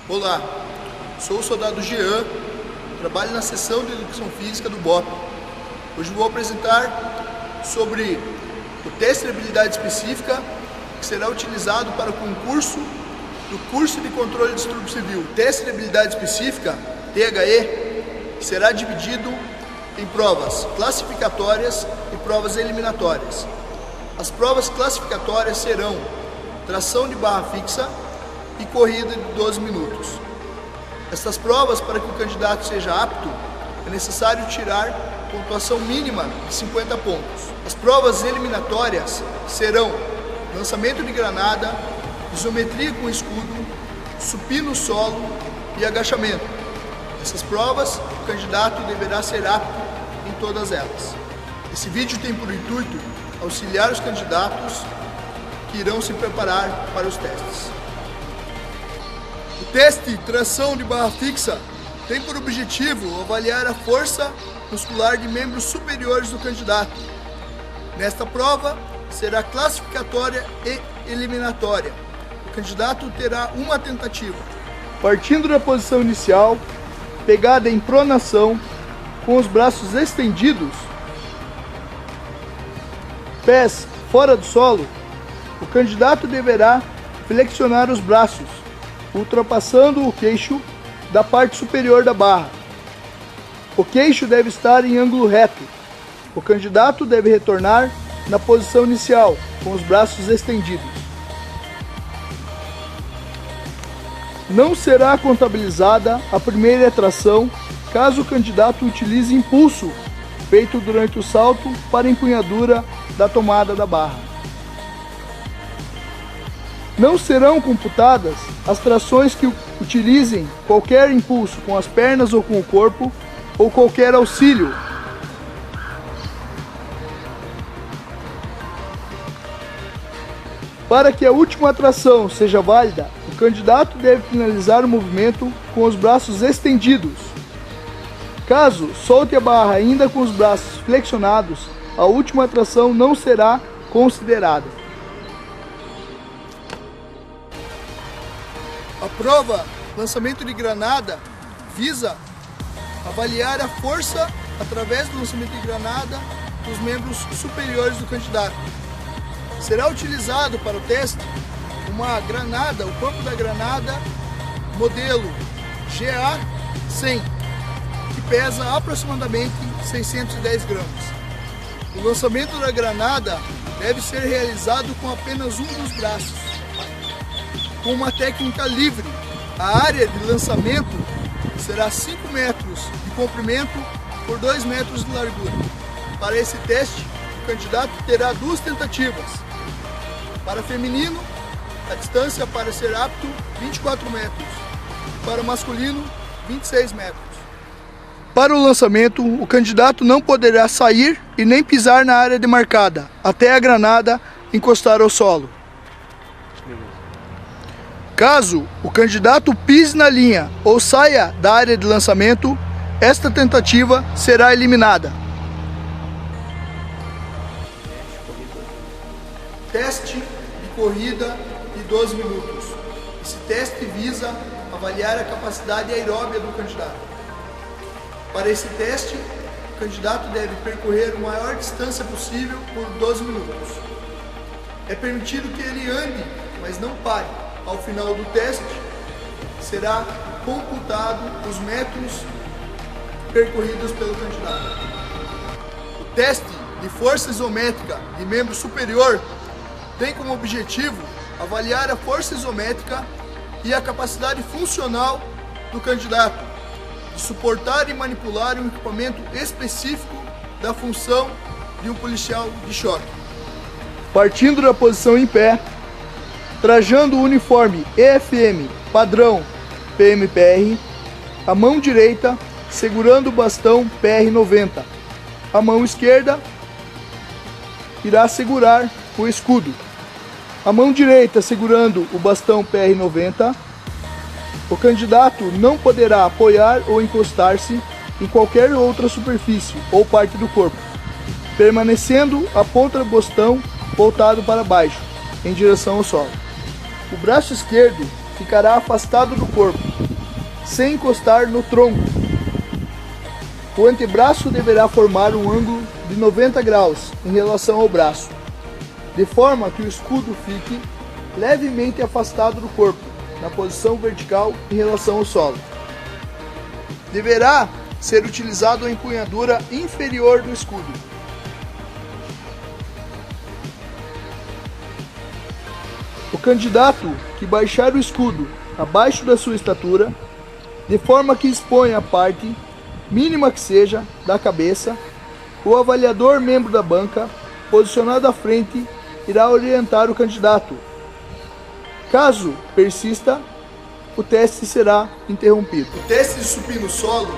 Olá, sou o soldado Jean, trabalho na seção de Educação Física do BOP. Hoje vou apresentar sobre o teste de habilidade específica que será utilizado para o concurso do curso de controle de distúrbio civil. O teste de habilidade específica, THE, será dividido em provas classificatórias e provas eliminatórias. As provas classificatórias serão tração de barra fixa e corrida de 12 minutos. Estas provas, para que o candidato seja apto, é necessário tirar pontuação mínima de 50 pontos. As provas eliminatórias serão lançamento de granada, isometria com escudo, supino solo e agachamento. Essas provas, o candidato deverá ser apto em todas elas. Esse vídeo tem por intuito auxiliar os candidatos que irão se preparar para os testes. O teste tração de barra fixa tem por objetivo avaliar a força muscular de membros superiores do candidato. Nesta prova, será classificatória e eliminatória. O candidato terá uma tentativa. Partindo da posição inicial, pegada em pronação, com os braços estendidos, pés fora do solo, o candidato deverá flexionar os braços, ultrapassando o queixo da parte superior da barra. O queixo deve estar em ângulo reto. O candidato deve retornar na posição inicial, com os braços estendidos. Não será contabilizada a primeira tração caso o candidato utilize impulso feito durante o salto para a empunhadura da tomada da barra. Não serão computadas as trações que utilizem qualquer impulso com as pernas ou com o corpo, ou qualquer auxílio. Para que a última tração seja válida, o candidato deve finalizar o movimento com os braços estendidos. Caso solte a barra ainda com os braços flexionados, a última tração não será considerada. A prova lançamento de granada visa avaliar a força através do lançamento de granada dos membros superiores do candidato. Será utilizado para o teste uma granada, o corpo da granada modelo GA100, que pesa aproximadamente 610 gramas. O lançamento da granada deve ser realizado com apenas um dos braços, com uma técnica livre. A área de lançamento será 5 metros de comprimento por 2 metros de largura. Para esse teste, o candidato terá 2 tentativas. Para feminino, a distância para ser apto 24 metros. Para o masculino, 26 metros. Para o lançamento, o candidato não poderá sair e nem pisar na área demarcada, até a granada encostar ao solo. Caso o candidato pise na linha ou saia da área de lançamento, esta tentativa será eliminada. Teste de corrida de 12 minutos. Esse teste visa avaliar a capacidade aeróbia do candidato. Para esse teste, o candidato deve percorrer a maior distância possível por 12 minutos. É permitido que ele ande, mas não pare. Ao final do teste, será computado os metros percorridos pelo candidato. O teste de força isométrica de membro superior tem como objetivo avaliar a força isométrica e a capacidade funcional do candidato de suportar e manipular um equipamento específico da função de um policial de choque. Partindo da posição em pé, trajando o uniforme EFM padrão PMPR, a mão direita segurando o bastão PR90, a mão esquerda irá segurar o escudo. A mão direita segurando o bastão PR90, o candidato não poderá apoiar ou encostar-se em qualquer outra superfície ou parte do corpo, permanecendo a ponta do bastão voltado para baixo, em direção ao solo. O braço esquerdo ficará afastado do corpo, sem encostar no tronco. O antebraço deverá formar um ângulo de 90 graus em relação ao braço, de forma que o escudo fique levemente afastado do corpo, na posição vertical em relação ao solo. Deverá ser utilizado a empunhadura inferior do escudo. O candidato que baixar o escudo abaixo da sua estatura, de forma que exponha a parte, mínima que seja, da cabeça, o avaliador membro da banca, posicionado à frente, irá orientar o candidato. Caso persista, o teste será interrompido. O teste de supino solo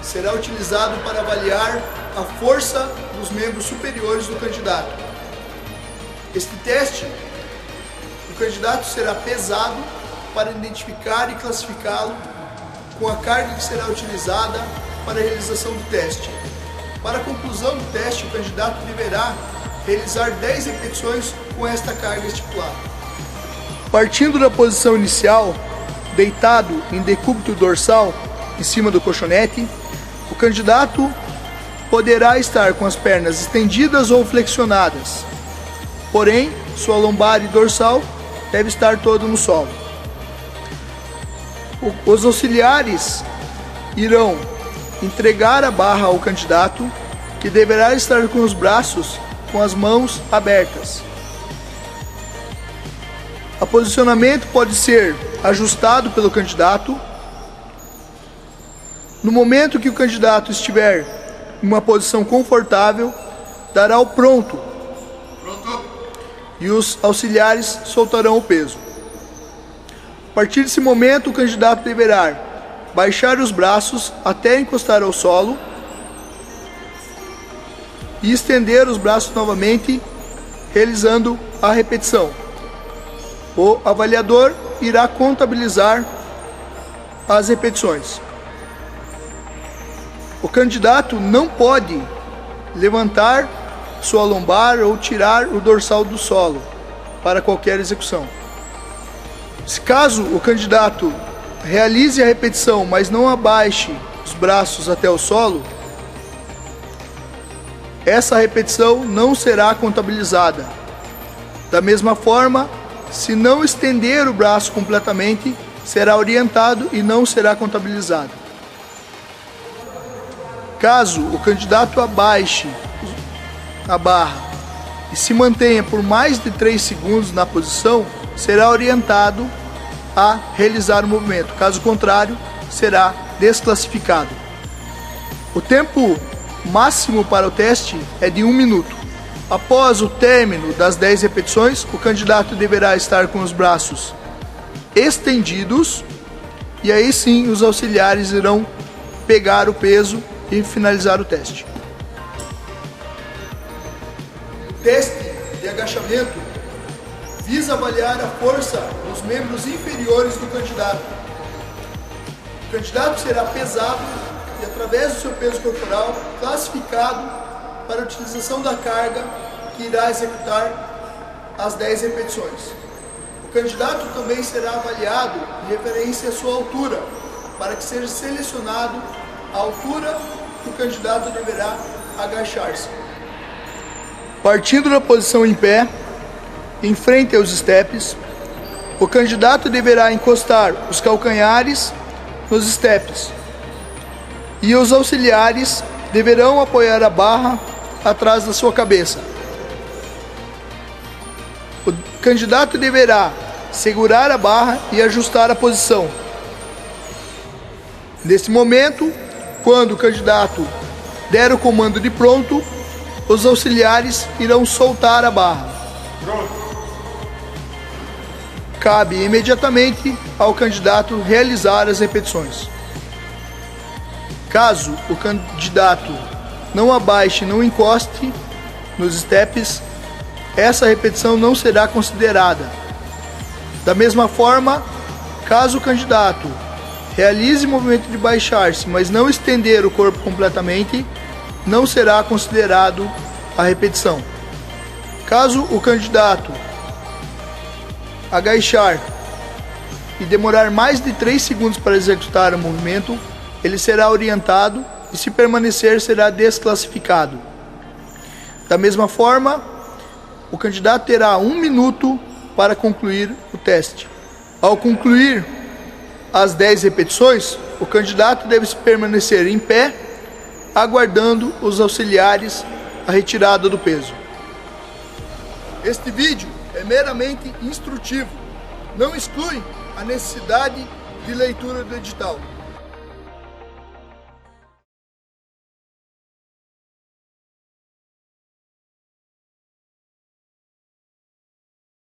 será utilizado para avaliar a força dos membros superiores do candidato. Este teste, o candidato será pesado para identificar e classificá-lo com a carga que será utilizada para a realização do teste. Para a conclusão do teste, o candidato deverá realizar 10 repetições com esta carga estipulada. Partindo da posição inicial, deitado em decúbito dorsal, em cima do colchonete, o candidato poderá estar com as pernas estendidas ou flexionadas, porém, sua lombar e dorsal deve estar todo no solo. Os auxiliares irão entregar a barra ao candidato, que deverá estar com os braços com as mãos abertas. O posicionamento pode ser ajustado pelo candidato. No momento que o candidato estiver em uma posição confortável, dará o pronto. E os auxiliares soltarão o peso. A partir desse momento, o candidato deverá baixar os braços até encostar ao solo e estender os braços novamente, realizando a repetição. O avaliador irá contabilizar as repetições. O candidato não pode levantar sua lombar ou tirar o dorsal do solo para qualquer execução. Se caso o candidato realize a repetição, mas não abaixe os braços até o solo, essa repetição não será contabilizada. Da mesma forma, se não estender o braço completamente, será orientado e não será contabilizado. Caso o candidato abaixe a barra e se mantenha por mais de 3 segundos na posição, será orientado a realizar o movimento. Caso contrário, será desclassificado. O tempo máximo para o teste é de 1 minuto. Após o término das 10 repetições, o candidato deverá estar com os braços estendidos e aí sim os auxiliares irão pegar o peso e finalizar o teste. O teste de agachamento visa avaliar a força dos membros inferiores do candidato. O candidato será pesado e, através do seu peso corporal, classificado para a utilização da carga que irá executar as 10 repetições. O candidato também será avaliado em referência à sua altura, para que seja selecionado a altura que o candidato deverá agachar-se. Partindo da posição em pé, em frente aos steps, o candidato deverá encostar os calcanhares nos steps e os auxiliares deverão apoiar a barra atrás da sua cabeça. O candidato deverá segurar a barra e ajustar a posição. Nesse momento, quando o candidato der o comando de pronto, os auxiliares irão soltar a barra. Cabe imediatamente ao candidato realizar as repetições. Caso o candidato não abaixe, não encoste nos steps, essa repetição não será considerada. Da mesma forma, caso o candidato realize o movimento de baixar-se, mas não estender o corpo completamente, não será considerado a repetição. Caso o candidato agachar e demorar mais de 3 segundos para executar o movimento, ele será orientado e, se permanecer, será desclassificado. Da mesma forma, o candidato terá 1 minuto para concluir o teste. Ao concluir as 10 repetições, o candidato deve permanecer em pé, aguardando os auxiliares a retirada do peso. Este vídeo é meramente instrutivo, não exclui a necessidade de leitura do edital.